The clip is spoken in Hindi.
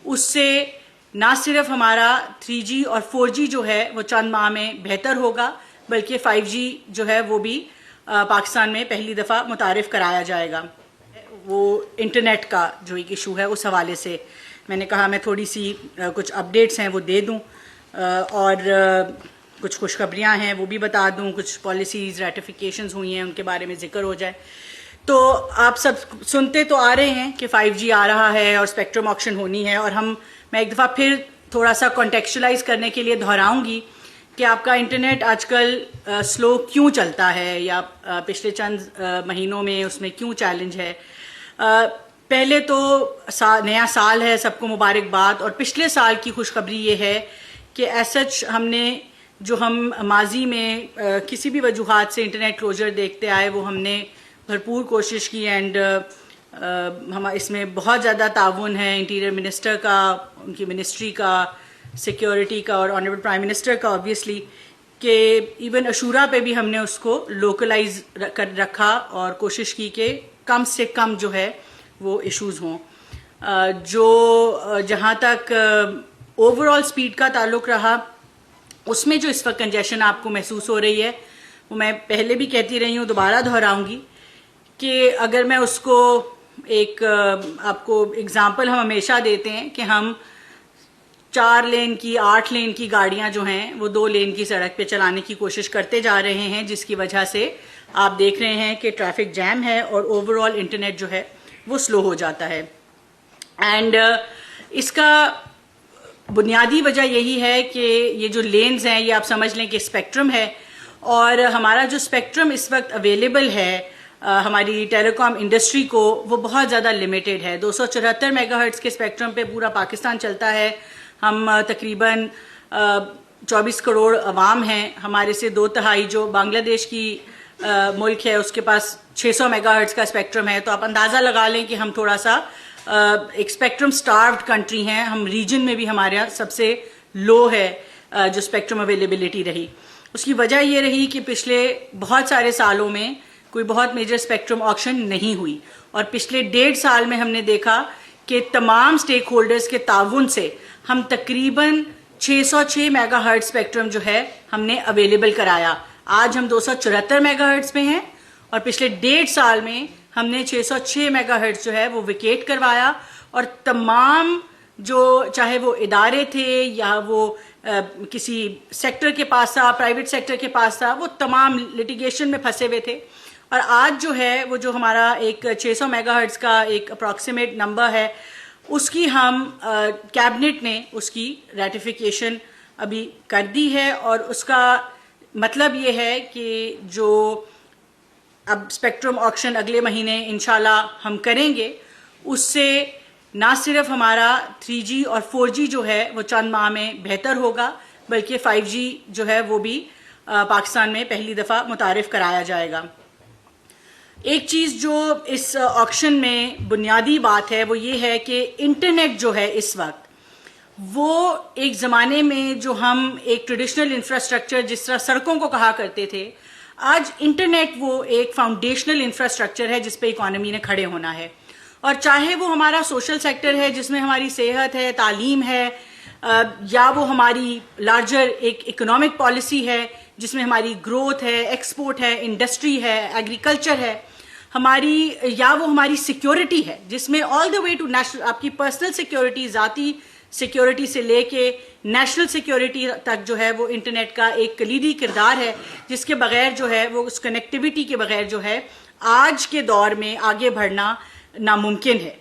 उससे ना सिर्फ हमारा 3G और 4G जो है वो चंद माह में बेहतर होगा, बल्कि 5G जो है वो भी पाकिस्तान में पहली दफ़ा मुतारिफ कराया जाएगा। वो इंटरनेट का जो एक इशू है उस हवाले से मैंने कहा मैं थोड़ी सी कुछ अपडेट्स हैं वो दे दूं और कुछ खुशखबरियाँ हैं वो भी बता दूं, कुछ पॉलिसीज़ रेटिफिकेशंस हुई हैं उनके बारे में जिक्र हो जाए। तो आप सब सुनते तो आ रहे हैं कि 5G आ रहा है और स्पेक्ट्रम ऑक्शन होनी है, और मैं एक दफ़ा फिर थोड़ा सा कॉन्टेक्चुअलाइज करने के लिए दोहराऊंगी कि आपका इंटरनेट आजकल स्लो क्यों चलता है या पिछले चंद महीनों में उसमें क्यों चैलेंज है। पहले तो नया साल है, सबको मुबारकबाद। और पिछले साल की खुशखबरी ये है कि सच हमने जो हम माजी में किसी भी वजूहात से इंटरनेट क्लोजर देखते आए वो हमने भरपूर कोशिश की, एंड हम इसमें बहुत ज़्यादा ताउन है इंटीरियर मिनिस्टर का, उनकी मिनिस्ट्री का, सिक्योरिटी का और ऑनरेबल प्राइम मिनिस्टर का ऑब्वियसली, कि इवन अशूरा पे भी हमने उसको लोकलाइज कर रखा और कोशिश की कि कम से कम जो है वो इश्यूज़ हों। जो जहाँ तक ओवरऑल स्पीड का ताल्लुक़ रहा, उसमें जो इस वक्त कंजेशन आपको महसूस हो रही है वो मैं पहले भी कहती रही हूँ, दोबारा दोहराऊंगी कि अगर मैं उसको एक आपको एग्जांपल हम हमेशा देते हैं कि हम 4 लेन की 8 लेन की गाड़ियां जो हैं वो 2 लेन की सड़क पे चलाने की कोशिश करते जा रहे हैं, जिसकी वजह से आप देख रहे हैं कि ट्रैफिक जैम है और ओवरऑल इंटरनेट जो है वो स्लो हो जाता है। एंड इसका बुनियादी वजह यही है कि ये जो लेन्स हैं ये आप समझ लें कि स्पेक्ट्रम है, और हमारा जो स्पेक्ट्रम इस वक्त अवेलेबल है हमारी टेलीकॉम इंडस्ट्री को वो बहुत ज़्यादा लिमिटेड है। 274 मेगाहर्ट्ज़ के स्पेक्ट्रम पे पूरा पाकिस्तान चलता है। हम तकरीबन 24 करोड़ अवाम हैं, हमारे से 2/3 जो बांग्लादेश की मुल्क है उसके पास 600 मेगाहर्ट्ज़ का स्पेक्ट्रम है। तो आप अंदाज़ा लगा लें कि हम थोड़ा सा एक स्पेक्ट्रम स्टार्व्ड कंट्री हैं। हम रीजन में भी हमारे यहाँ सबसे लो है जो स्पेक्ट्रम अवेलेबिलिटी रही। उसकी वजह ये रही कि पिछले बहुत सारे सालों में कोई बहुत मेजर स्पेक्ट्रम ऑक्शन नहीं हुई, और पिछले 1.5 साल में हमने देखा कि तमाम स्टेक होल्डर्स के ताउन से हम तकरीबन 606 मेगाहर्ट्ज़ स्पेक्ट्रम जो है हमने अवेलेबल कराया। आज हम 274 मेगाहर्ट्ज़ पे हैं और पिछले 1.5 साल में हमने 606 मेगाहर्ट्ज़ जो है वो विकेट करवाया, और तमाम जो चाहे वो इदारे थे या वो किसी सेक्टर के पास था, प्राइवेट सेक्टर के पास था, वो तमाम लिटिगेशन में फंसे हुए थे। और आज जो है वो जो हमारा एक 600 मेगाहर्ट्ज़ का एक अप्रॉक्सीमेट नंबर है, उसकी हम कैबिनेट ने उसकी रेटिफिकेशन अभी कर दी है, और उसका मतलब ये है कि जो अब स्पेक्ट्रम ऑक्शन अगले महीने इंशाल्लाह हम करेंगे, उससे ना सिर्फ हमारा 3G और 4G जो है वो चंद माह में बेहतर होगा, बल्कि 5G जो है वो भी पाकिस्तान में पहली दफ़ा मुतारिफ कराया जाएगा। एक चीज़ जो इस ऑक्शन में बुनियादी बात है वो ये है कि इंटरनेट जो है इस वक्त वो एक ज़माने में जो हम एक ट्रेडिशनल इंफ्रास्ट्रक्चर जिस तरह सड़कों को कहा करते थे, आज इंटरनेट वो एक फाउंडेशनल इंफ्रास्ट्रक्चर है जिस पे इकोनॉमी ने खड़े होना है। और चाहे वो हमारा सोशल सेक्टर है जिसमें हमारी सेहत है, तालीम है, या वो हमारी लार्जर एक इकोनॉमिक पॉलिसी है जिसमें हमारी ग्रोथ है, एक्सपोर्ट है, इंडस्ट्री है, एग्रीकल्चर है हमारी, या वो हमारी सिक्योरिटी है जिसमें all the way to national, आपकी पर्सनल सिक्योरिटी, ज़ाती सिक्योरिटी से लेके नेशनल सिक्योरिटी तक जो है वो इंटरनेट का एक कलीदी किरदार है, जिसके बगैर जो है वो उस कनेक्टिविटी के बगैर जो है आज के दौर में आगे बढ़ना नामुमकिन है।